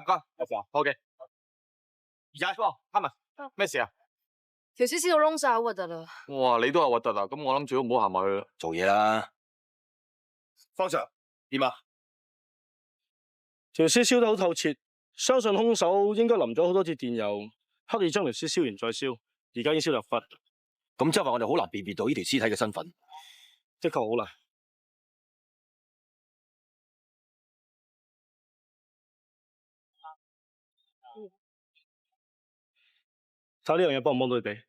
唔該，有事啊？OK。而家開門，咩事啊？條絲燒到窿晒，好核突啊！哇，你都係核突啊！咁我諗最好唔好行埋去啦。做嘢啦。方 Sir，點啊？條絲燒得好透徹，相信兇手應該淋咗好多次電油，刻意將條絲燒完再燒，而家已經燒入骨。咁即係話我哋好難辨別到呢條屍體嘅身份。的確好難。睇呢樣嘢幫唔幫到你哋？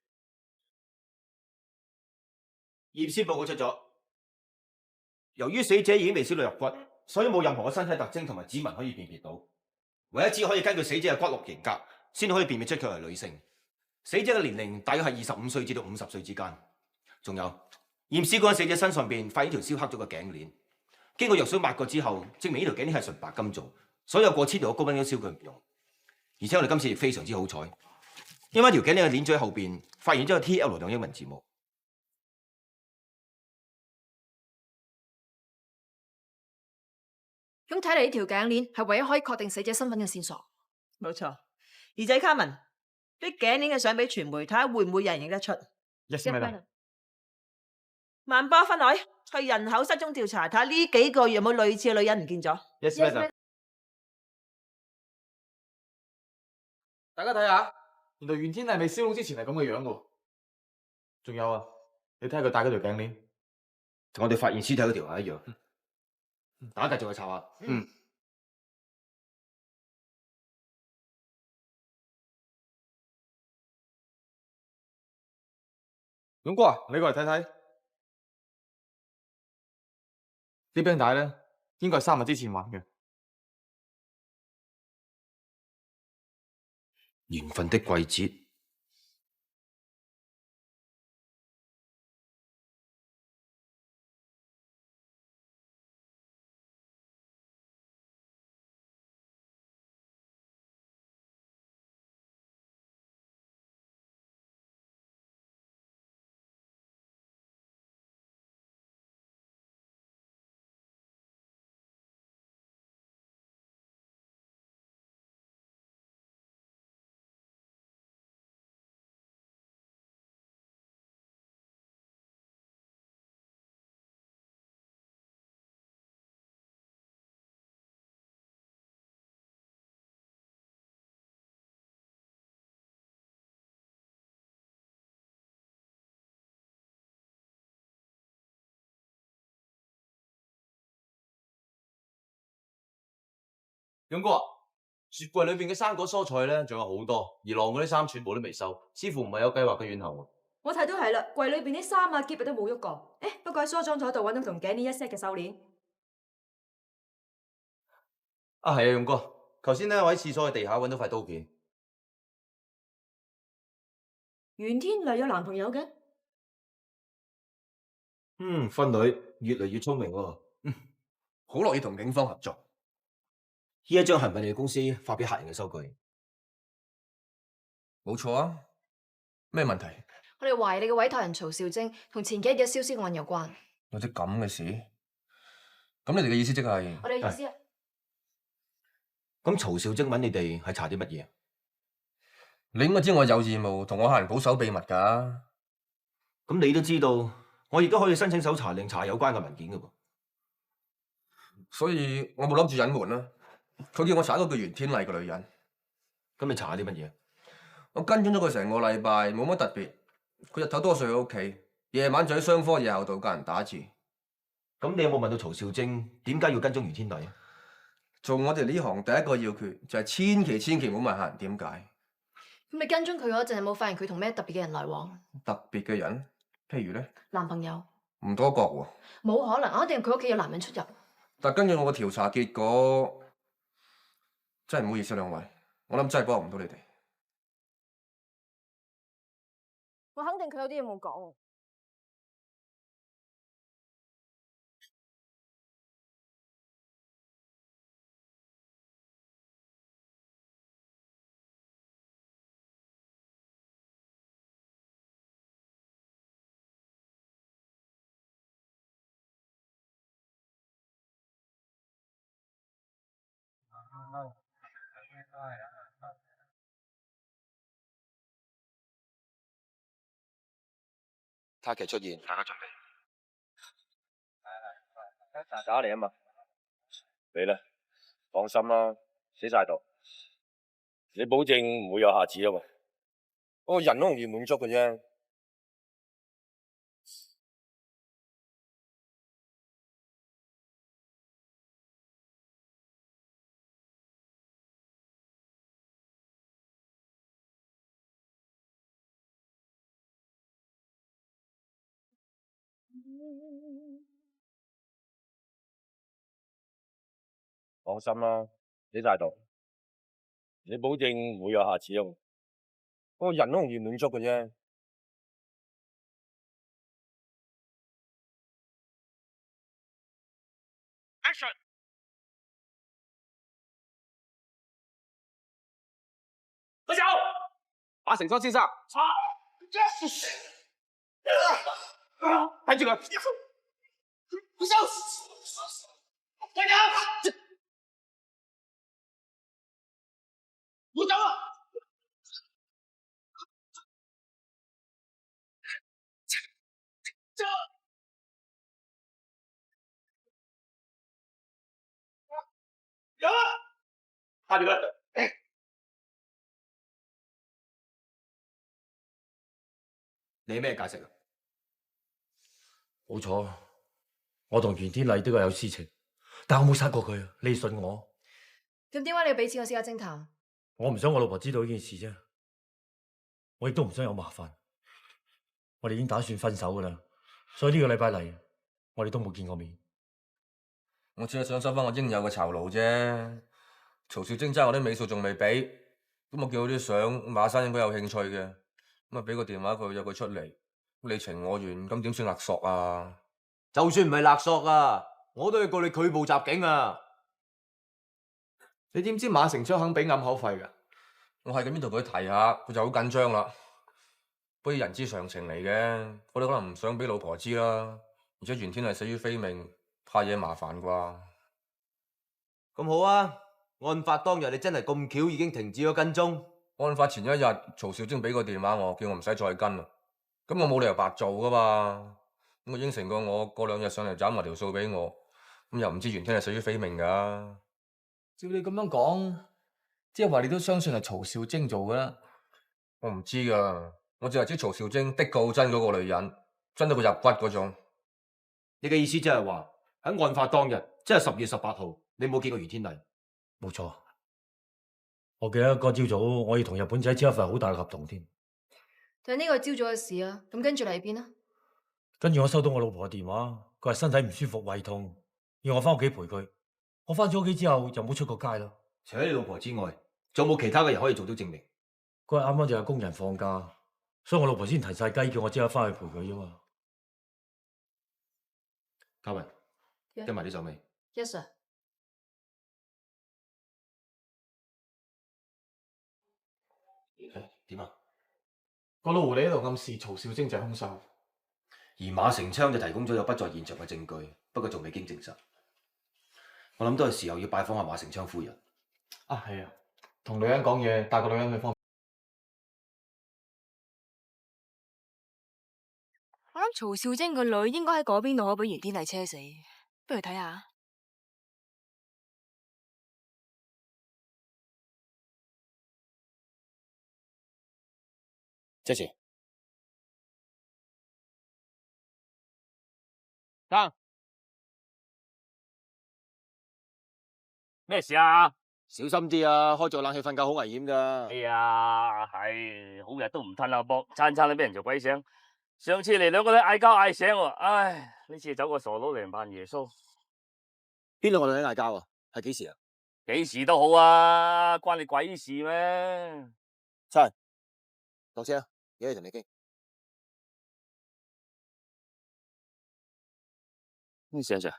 驗屍報告出咗，由於死者已經未燒到入骨，所以冇任何嘅身體特徵同埋指紋可以辨別到，唯一只可以根據死者嘅骨骼型格，先可以辨別出佢係女性。死者嘅年齡大約係25歲至到50歲之間。仲有驗屍嗰陣，死者身上邊發現條燒黑咗嘅頸鏈，經過藥水抹過之後，證明呢條頸鏈係純白金做，所有過千條嘅高溫都燒佢唔用。而且我哋今次亦非常之好彩，因為條頸鏈嘅鏈嘴後邊發現咗個 TL 兩英文字母。咁睇嚟呢條頸鏈係唯一可以確定死者身份嘅線索。冇錯，二仔卡文，啲頸鏈嘅相俾傳媒睇下，會唔會有人認得出 Yes, madam。萬波分隊去人口失蹤調查，睇下呢幾個月有冇類似嘅女人唔見咗。Yes, madam。大家睇下，原來袁天麗未燒窿之前係咁嘅樣噶。仲有啊，你睇下佢戴嗰條頸鏈，同我哋發現屍體嗰條係一樣。大家繼續去查下。勇哥啊，你過嚟睇睇。啲冰帶咧，應該係3日之前還嘅。緣分的季節。勇哥啊，雪櫃裏邊嘅生果蔬菜咧，仲有好多，而狼嗰啲衫全部都未收，似乎唔係有計劃嘅遠行。我睇到係啦，櫃裏邊啲衫啊、篋都冇喐過。不過喺梳妝台度揾到同頸鏈一 set 嘅手鏈。啊，係啊，勇哥，頭先咧我喺廁所嘅地下揾到塊刀片。袁天麗有男朋友嘅？分女越嚟越聰明喎。好樂意同警方合作。呢一張係咪你哋公司發俾客人嘅收據？冇錯啊。咩問題？我哋懷疑你嘅委託人曹兆晶同前幾日嘅燒屍案有關。有啲咁嘅事？咁你哋嘅意思即係？我哋意思係，咁曹兆晶揾你哋係查啲乜嘢？你應該知我有義務同我客人保守秘密㗎。咁你都知道，我亦都可以申請搜查令查有關嘅文件㗎噃。所以我冇諗住隱瞞啦。佢叫我查嗰個袁天麗個女人。咁你查啲乜嘢？我跟蹤咗佢成個禮拜，冇乜特別。佢日頭多數喺屋企，夜晚就喺雙科夜後度教人打字。咁你有冇問到曹兆晶點解要跟蹤袁天麗？做我哋呢行第一個要訣就係千祈唔好問客人點解。咁你跟蹤佢嗰陣有冇發現佢同咩特別嘅人來往？特別嘅人，譬如咧？男朋友？唔多覺喎。冇可能，我一定佢屋企有男人出入。但根據我個調查結果，真係唔好意思兩位，我諗真係幫唔到你哋。我肯定佢有啲嘢冇講。卡劇出現，大家準備。打嚟啊嘛，你咧放心啦，寫晒度，你保證唔會有下次啊嘛。不過人都容易滿足嘅啫。放心啦，寫晒度，你保證唔會有下次啊嘛。不過人都容易滿足嘅啫。Action！開手！馬成莊先生，睇住佢，開手！快點！唔好走啊！有啊！睇住佢。你咩解釋啊？冇錯，我同袁天麗的確有私情，但我冇殺過佢啊！你信我？咁點解你要俾錢我私家偵探？我唔想我老婆知道呢件事啫，我亦都唔想有麻煩。我哋已經打算分手噶啦，所以呢個禮拜嚟，我哋都冇見過面。我只係想收翻我應有嘅酬勞啫。曹少晶爭我啲尾數仲未俾，咁我見到啲相，馬生應該有興趣嘅，咁啊俾個電話佢約佢出嚟，你情我願，咁點算勒索啊？就算唔係勒索啊，我都要告你拒捕襲警啊！你點知馬成昌肯俾暗口費㗎？我係咁樣同佢提下，佢就好緊張啦。不過人之常情嚟嘅，我哋可能唔想俾老婆知啦。而且袁天係死於非命，怕嘢麻煩啩。咁好啊！案發當日你真係咁巧已經停止咗跟蹤。案發前一日，曹少晶俾個電話我，叫我唔使再跟啦。咁我冇理由白做噶嘛。咁佢應承過我過2日上嚟找埋條數俾我。咁又唔知袁天係死於非命噶。照你咁樣講，即係話你都相信係曹少晶做噶啦？我唔知噶，我淨係知曹少晶的確好憎嗰個女人，憎到佢入骨嗰種。你嘅意思即係話喺案發當日，即係10月18號，你冇見過袁天麗？冇錯，我記得嗰朝早我要同日本仔簽一份好大嘅合同添。但係呢個朝早嘅事啊，咁跟住嚟邊啊？跟住我收到我老婆嘅電話，佢話身體唔舒服，胃痛，要我翻屋企陪佢。我翻咗屋企之後就冇出過街啦。除咗你老婆之外，仲有冇其他嘅人可以做到證明？嗰日啱啱就有工人放假，所以我老婆先提晒雞，叫我即刻翻去陪佢啫嘛。嘉雲，跟埋啲手尾。 Yes sir。點啊？個老狐狸喺度暗示曹少晶就係兇手，而馬成昌就提供咗有不在現場嘅證據，不過仲未經證實。我諗都係時候要拜訪下馬成昌夫人。啊係啊，同女人講嘢，帶個女人去方。我諗曹少晶個女應該喺嗰邊度，可俾袁天麗車死，不如睇下。謝謝。生，咩事啊？小心啲啊！開咗冷氣瞓覺好危險㗎。哎呀，係好日都唔褪下膊，餐餐都俾人做鬼醒。上次嚟2個女嗌交嗌醒喎，唉，呢次走個傻佬嚟扮耶穌。邊2個女人嗌交啊？係幾時啊？幾時都好啊，關你鬼事咩？陳，落車啊！有嘢同你傾。咩事啊？Sir？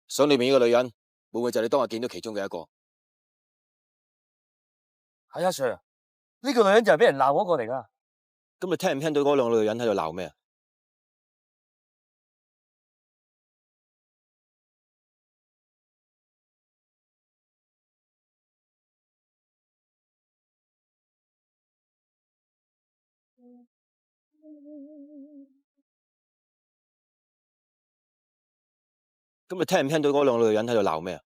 相裏面呢個女人會唔會就係你當日見到其中嘅一個？係啊 ，Sir，呢個女人就係俾人鬧嗰個嚟噶。咁你聽唔聽到嗰2個女人喺度鬧咩啊？咁你聽唔聽到嗰兩個女人喺度鬧咩啊？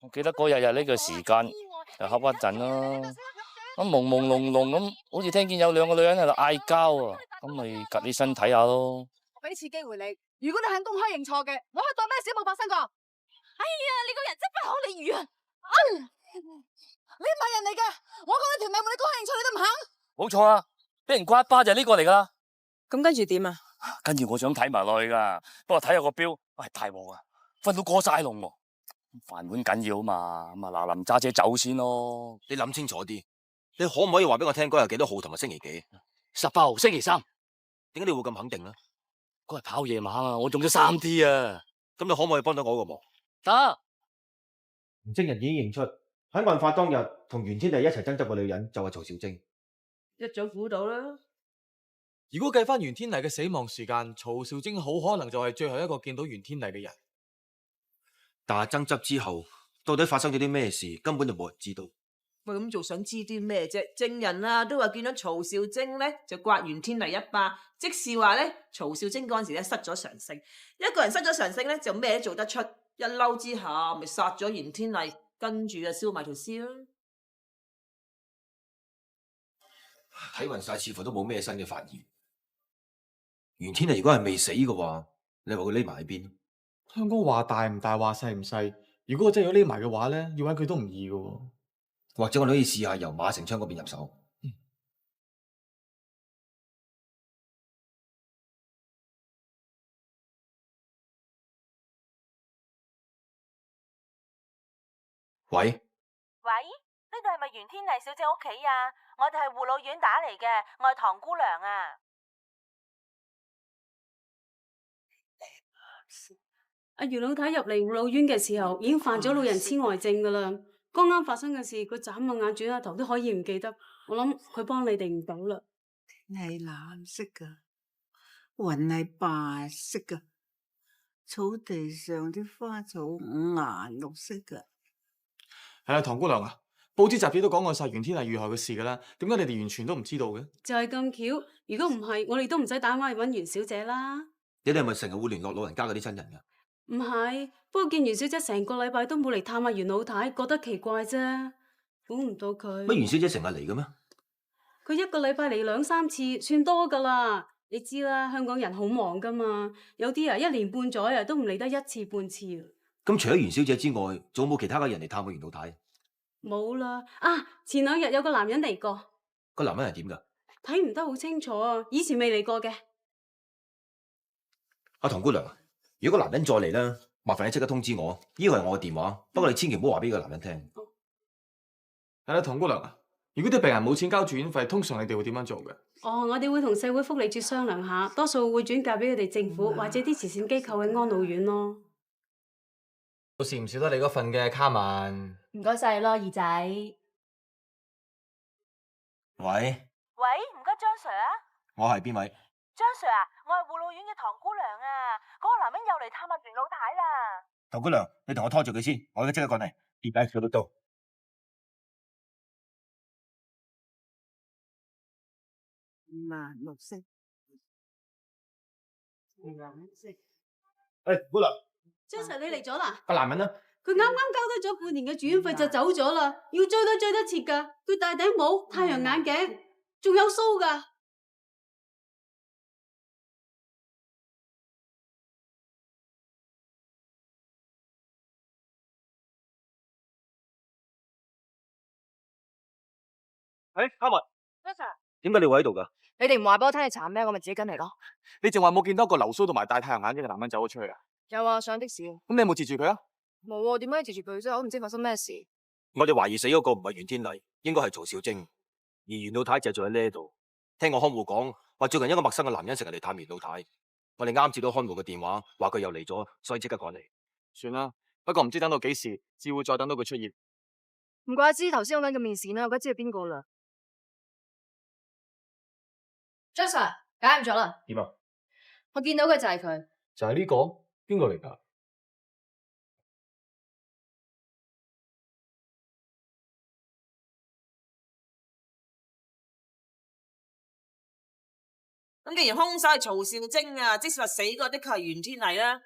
我記得嗰日呢個時間就恰一陣咯，咁朦朦朧朧咁，好似聽見有兩個女人喺度嗌交啊，咁咪趌起身睇下咯。我俾次機會你，如果你肯公開認錯嘅，我可以當咩事都冇發生過。哎呀，你個人真不可理喻啊！你唔係人嚟噶，我講你條命，你公開認錯你都唔肯。冇錯啊，俾人刮一巴就係呢個嚟噶啦。咁跟住點啊？跟住我想睇埋落去噶，不過睇下個表，喂大鑊啊，分到過晒龍喎。飯碗緊要嘛，咁啊嗱臨揸車走先咯。你諗清楚啲，你可唔可以話俾我聽嗰日幾多號同埋星期幾？18號星期3。點解你會咁肯定咧？嗰日跑夜晚啊，我中咗3T啊。咁你可唔可以幫到我個忙？得。吳證人已經認出喺案發當日同袁天麗一齊爭執嘅女人就係曹兆晶。一早估到啦。如果計翻袁天麗嘅死亡時間，曹兆晶好可能就係最後一個見到袁天麗嘅人。但係爭執之後，到底發生咗啲咩事，根本就冇人知道。喂，咁仲想知啲咩啫？證人啊都話見到曹兆晶咧就刮袁天麗一巴，即是話咧曹兆晶嗰陣時咧失咗常性。一個人失咗常性咧就咩都做得出，一嬲之下咪殺咗袁天麗，跟住就燒埋條屍啦。睇勻晒，似乎都冇咩新嘅發現。袁天麗如果係未死嘅話，你話佢匿埋喺邊？香港話大唔大，話細唔細。如果我真係要匿埋嘅話咧，要揾佢都唔易嘅。或者我哋可以試下由馬成昌嗰邊入手。喂，喂，呢度係咪袁天麗小姐屋企啊？我哋係護老院打嚟嘅，我係唐姑娘啊。阿袁老太入嚟護老院嘅時候，已經犯咗老人痴呆症噶啦。剛啱發生嘅事，佢眨下眼轉下頭都可以唔記得。我諗佢幫你哋唔到啦。天係藍色噶，雲係白色噶，草地上啲花草五顏六色噶。係啊，唐姑娘啊，報紙雜誌都講過晒袁天麗遇害嘅事噶啦，點解你哋完全都唔知道嘅？就係咁巧，如果唔係，我哋都唔使打電話去揾袁小姐啦。你哋係咪成日會聯絡老人家嗰啲親人噶？唔係，不過見袁小姐成個禮拜都冇嚟探下袁老太，覺得奇怪啫。估唔到佢。乜袁小姐成日嚟嘅咩？佢一個禮拜嚟2、3次，算多噶啦。你知啦，香港人好忙噶嘛，有啲啊1年半載都唔嚟得1次半次。咁除咗袁小姐之外，仲有冇其他嘅人嚟探過袁老太？冇啦。啊，前2日有個男人嚟過。個男人係點噶？睇唔得好清楚啊，以前未嚟過嘅。阿唐姑娘，如果個男人再嚟咧，麻煩你即刻通知我，呢個係我嘅電話。不過你千祈唔好話俾個男人聽。係啦，唐姑娘啊，如果啲病人冇錢交住院費，通常你哋會點樣做嘅？哦，我哋會同社會福利處商量下，多數會轉介俾佢哋政府或者啲慈善機構嘅安老院咯。到時唔少得你嗰份嘅，卡文。唔該晒咯，二仔。喂，喂，唔該張 Sir 啊。我係邊位？張 Sir 啊，我係護老院嘅唐姑娘啊，嗰個男人又嚟探下袁老太啦。唐姑娘，你同我拖住佢先，我而家即刻趕嚟。別解佢都到。五顏六色，藍色。姑娘。張 Sir 你嚟咗啦？個男人呢？佢啱啱交低咗半年嘅住院費就走咗啦，要追都追得切噶。佢戴頂帽、太陽眼鏡，仲有鬚噶。嘉文。張 Sir，點解你會喺度噶？你哋唔話俾我聽你查咩，我咪自己跟嚟咯。你淨話冇見到一個留鬚同埋戴太陽眼鏡嘅男人走咗出去啊？有啊，上的士。咁你有冇截住佢啊？冇啊，點解要截住佢啫？我都唔知發生咩事。我哋懷疑死嗰個唔係袁天麗，應該係曹兆晶，而袁老太就住喺呢度。聽我看護講，話最近一個陌生嘅男人成日嚟探袁老太。我哋啱接到看護嘅電話，話佢又嚟咗，所以即刻趕嚟。算啦，不過唔知等到幾時，至會再等到佢出現。唔怪之頭先我搵個面線啦，我而家知係邊個啦。張 Sir，解唔咗啦。點啊？我見到嘅就係佢。就係呢個？邊個嚟㗎？咁既然兇手係曹少貞啊，即使話死個的確係袁天麗啦，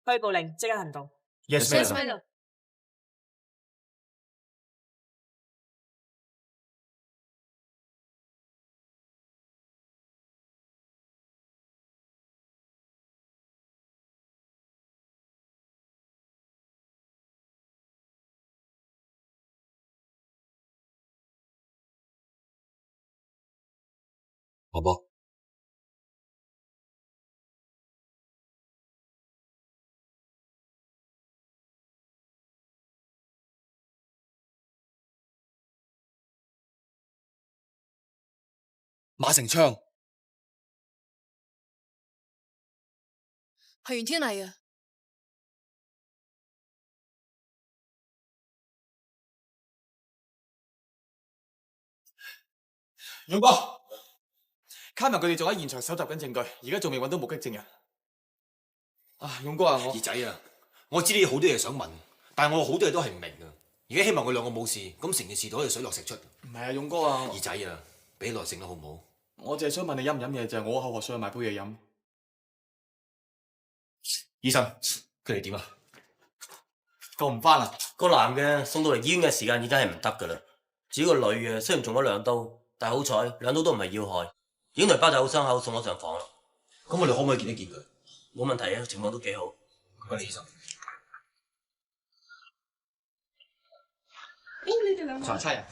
拘捕令，即刻行動。 Yes, madam. 好不？馬成昌，係袁天麗啊！勇哥，卡文佢哋仲喺現場搜集緊證據，而家仲未揾到目擊證人。啊，勇哥啊，我二仔啊，我知你好多嘢想問，但係我好多嘢都係唔明啊。而家希望佢兩個冇事，咁成件事就可以水落石出。唔係啊，勇哥啊，二仔啊，俾耐性啦，好唔好？我淨係想問你飲唔飲嘢，就係我口渴，想去買杯嘢飲。醫生，佢哋點啊？救唔翻啊？個男嘅送到嚟醫院嘅時間已經係唔得噶啦。至於個女嘅，雖然中咗2刀，但係好彩2刀都唔係要害，已經嚟包紮好傷口，送咗上房啦。咁我哋可唔可以見一見佢？冇問題啊，情況都幾好。唔該你醫生。你哋兩個查差人。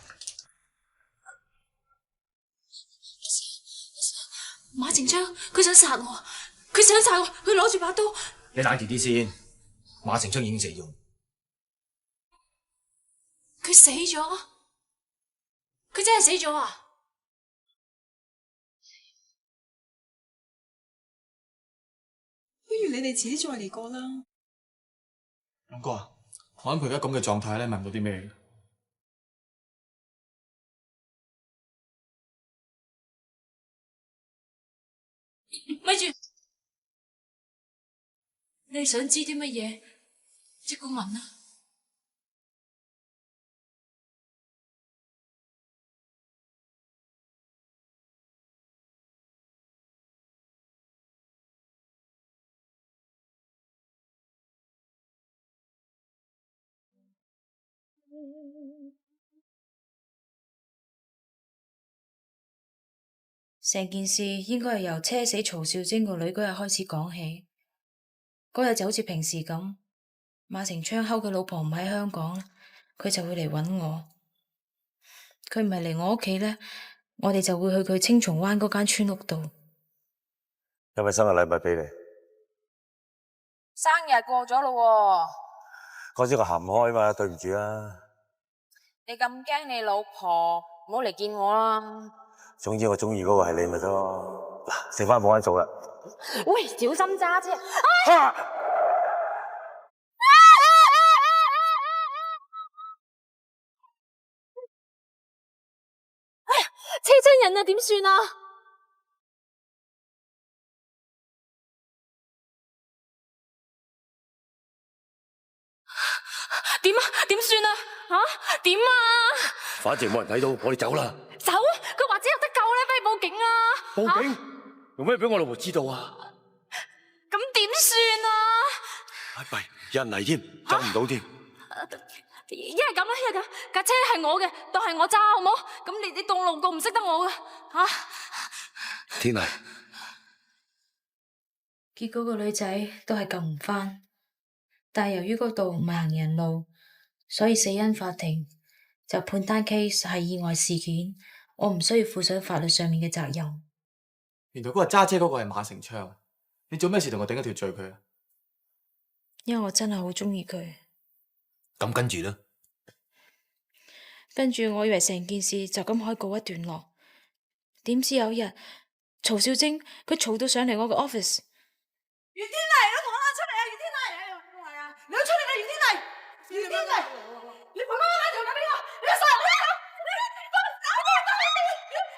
馬成昌，佢想殺我，佢攞住把刀。你冷靜啲先，馬成昌已經死咗。佢死咗？佢真係死咗啊？不如你哋遲啲再嚟過啦。勇哥啊，我諗佢而家咁嘅狀態咧，問唔到啲咩。咪住，你想知啲乜嘢？即管問啦。成件事應該係由車死曹少貞個女嗰日開始講起。嗰日就好似平時咁，馬成昌睺佢老婆唔喺香港，佢就會嚟搵我。佢唔係嚟我屋企呢，我哋就會去佢青松灣嗰間村屋度。有咪生日禮物俾你？生日過咗咯，嗰時我行唔開嘛，對唔住啊。你咁驚你老婆，唔好嚟見我啦。總之我中意嗰個係你咪得咯。嗱，食翻保安數啦。喂，小心揸車！車親人啊，點算啊？點啊？點算啊？吓？點啊？反正冇人睇到，我哋走啦。走！佢或者有得救咧，不如報警啊！報警？用咩俾我老婆知道啊？咁點算啊？喂，有人嚟添，走唔到添。一係咁啦，一係咁，架車係我嘅，當係我揸好冇？咁你當路過唔識得我嘅吓？天麗，結果個女仔都係救唔返，但係由於嗰度唔係行人路，所以死因法庭就判單 case 係意外事件，我唔需要負上法律上面嘅責任。原來嗰個揸車嗰個係馬成昌，你做咩事同我頂一條罪佢啊？因為我真係好鍾意佢。咁跟住呢？跟住我以為成件事就咁可以告一段落，點知有一日曹少貞佢嘈到上嚟我個 office。袁天麗，你同我出嚟啊！袁天麗，係啊，你出嚟啊！袁天麗，袁天麗，你陪媽媽拉條緊邊個？你殺人啦！你放手啊！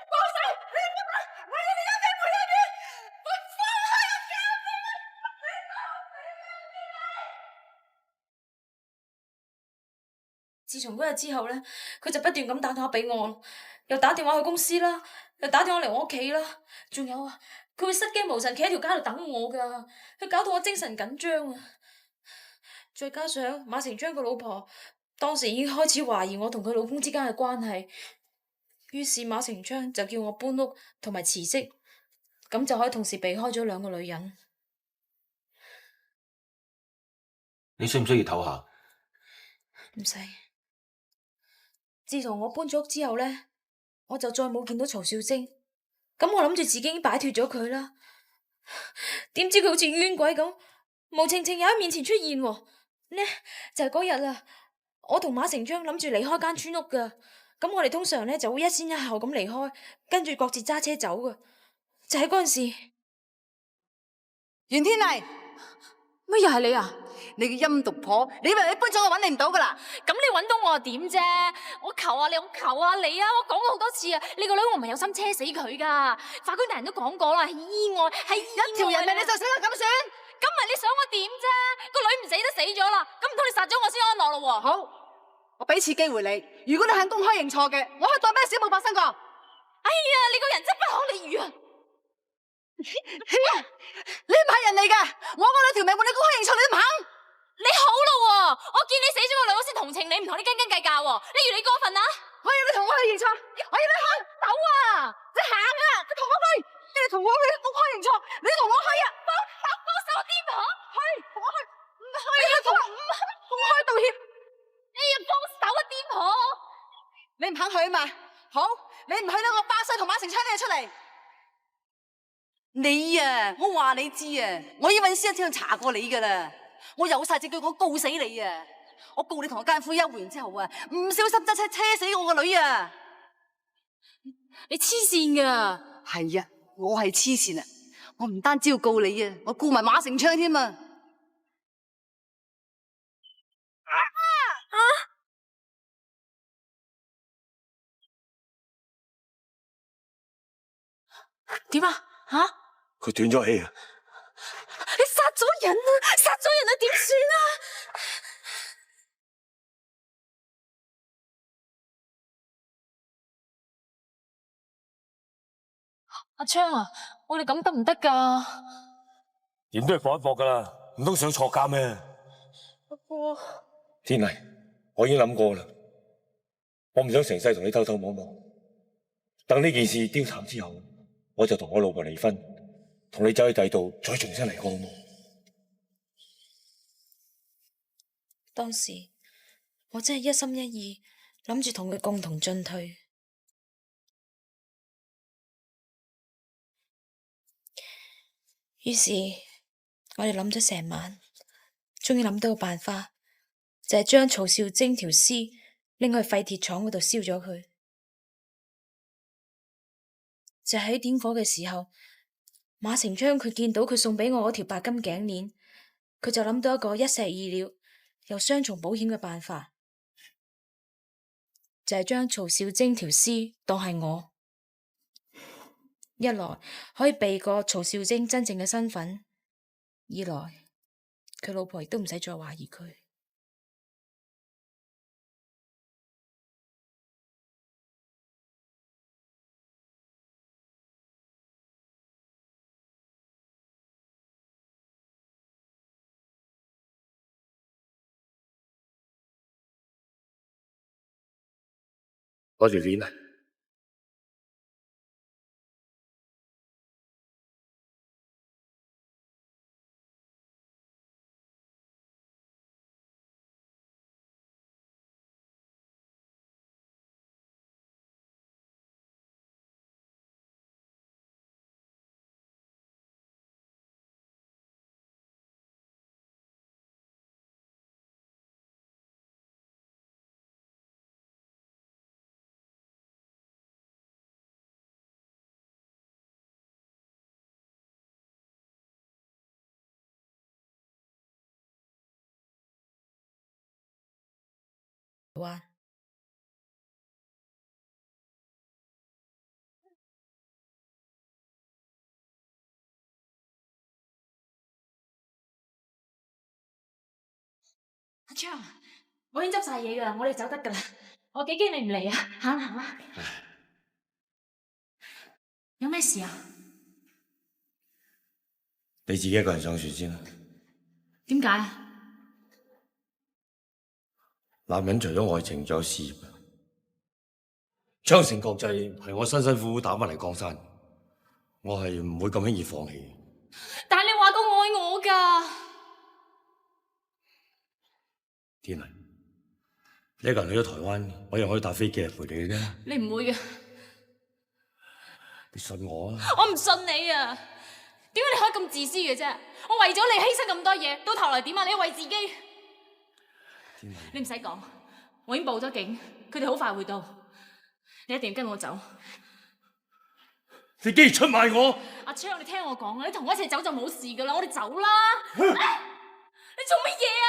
放手！你唔得，我要你一定陪一邊。我放開我嘅你，自從嗰日之後呢，佢就不斷咁打電話俾我，又打電話去公司啦，又打電話嚟我屋企啦。仲有啊，佢會失驚無神企喺條街度等我噶，佢搞到我精神緊張啊！再加上馬成章個老婆當時已經開始懷疑我同佢老公之間嘅關係，於是馬成章就叫我搬屋同埋辭職，咁就可以同時避開咗兩個女人。你需唔需要唞下？唔使。自從我搬咗屋之後呢，我就再冇見到曹少晶。咁我諗住自己已經擺脫咗佢啦，點知佢好似冤鬼咁，無情情又喺面前出現喎。呢就係嗰日啦，我同馬成章諗住離開間村屋噶。咁我哋通常呢就會一先一後咁離開，跟住各自揸車走噶。就喺嗰陣時，袁天麗，乜又係你啊？你嘅陰毒婆，你以為你搬咗我揾你唔到噶啦？咁你揾到我又點啫？我求下你，我求下你啊！我講過好多次啊，你個女我唔係有心車死佢噶，法官大人都講過啦，係意外，係意外。一條人命你就死得咁算？咁咪你想我點啫？個女唔死都死咗啦，咁唔通你殺咗我先安樂咯喎？好，我俾次機會你，如果你肯公開認錯嘅，我可以當咩事都冇發生過。哎呀，你個人真不可理喻啊！你唔係人嚟噶，我個女條命換你公開認錯，你都唔肯。你好咯喎，我見你死咗個女，我先同情你，唔同你斤斤計較喎。例如你過分啊！我要你同我去認錯，我要你去走啊！你行啊！你同我去，你同我去公開認錯，你同我去啊！幫手癲婆，去同我去，唔去你同我公開道歉。你要幫手啊癲婆！你唔肯去嘛？好，你唔去啦，我巴西同馬成昌你出嚟。你啊，我話你知啊，我已揾私人查過你噶啦，我有晒證據，我告死你啊！我告你同我奸夫幽會完之後啊，唔小心揸車車死我個女啊！你黐線噶！係啊，我係黐線啊！我唔單止要告你啊，我告埋馬成昌添啊！點啊？吓？佢斷咗氣啊！你殺咗人啊！殺咗人啊！點算啊？阿昌啊，我哋咁得唔得噶？點都係搏一搏噶啦，唔通想坐監咩？不過天麗，我已經諗過啦，我唔想成世同你偷偷摸摸。等呢件事丟淡之後，我就同我老婆離婚，同你走去第二度再重新嚟過好冇？當時我真係一心一意諗住同佢共同進退，於是我哋諗咗成晚，終於諗到個辦法，就係將曹少晶條屍拎去廢鐵廠嗰度燒咗佢。就喺點火嘅時候，馬成昌佢見到佢送俾我嗰條白金頸鏈，佢就諗到一個一石二鳥又雙重保險嘅辦法，就係將曹少晶條屍當係我，一來可以避過曹少晶真正嘅身份，二來佢老婆亦都唔使再懷疑佢。攞條鏈啊！哇！阿昌，我已經執晒嘢噶啦，我哋走得噶啦。我幾驚你唔嚟啊！行啦行啦。有咩事啊？你自己一個人上船先啦。點解啊？男人除咗愛情，仲有事業。昌城國際係我辛辛苦苦打返嚟江山，我係唔會咁輕易放棄。但係你話過愛我㗎。天麗，你一個人去咗台灣，我又可以搭飛機嚟陪你嘅啫。你唔會嘅。你信我啊！我唔信你啊！點解你可以咁自私嘅啫？我為咗你犧牲咁多嘢，到頭來點啊？你為自己。你唔使講，我已經報咗警，佢哋好快會到。你一定要跟我走。你竟然出賣我！阿昌，你聽我講啊！你同我一齊走就冇事噶啦，我哋走啦！你做乜嘢啊？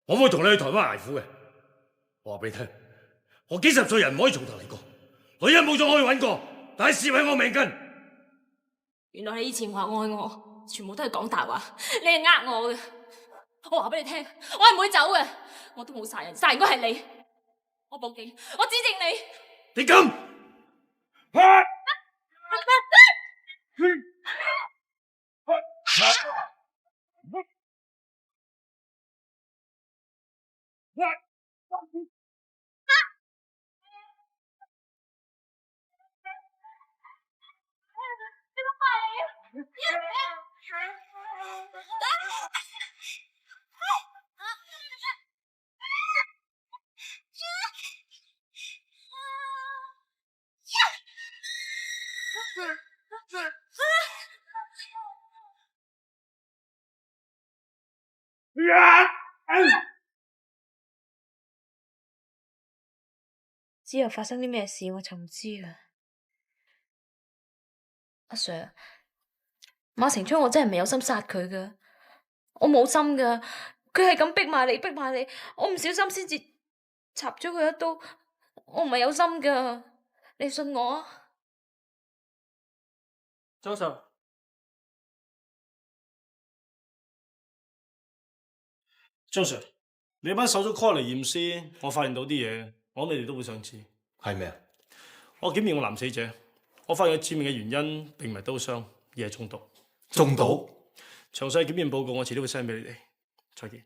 我唔會同你去台灣捱苦嘅。我話俾你聽，我幾十歲人唔可以從頭嚟過。女人冇咗可以揾過，但係視為我命根。原來你以前話愛我，全部都係講大話，你係呃我嘅。我話俾你聽，我係唔會走嘅。我都冇殺人，殺人嗰係你。我報警，我指證你。你敢？之後發生啲咩事我就唔知啦。阿 Sir， 馬成昌我真係未有心殺佢噶，我冇心噶，佢係咁逼埋你，我唔小心先至插咗佢一刀，我唔係有心噶，你信我啊？張 Sir， 張 Sir， 你班手足 call 嚟驗屍，我發現到啲嘢，我諗你哋都會想知。係咩啊？我檢驗個男死者，我發現佢致命嘅原因並唔係刀傷，而係中毒。中毒？詳細檢驗報告我遲啲會 send 俾你哋。再見。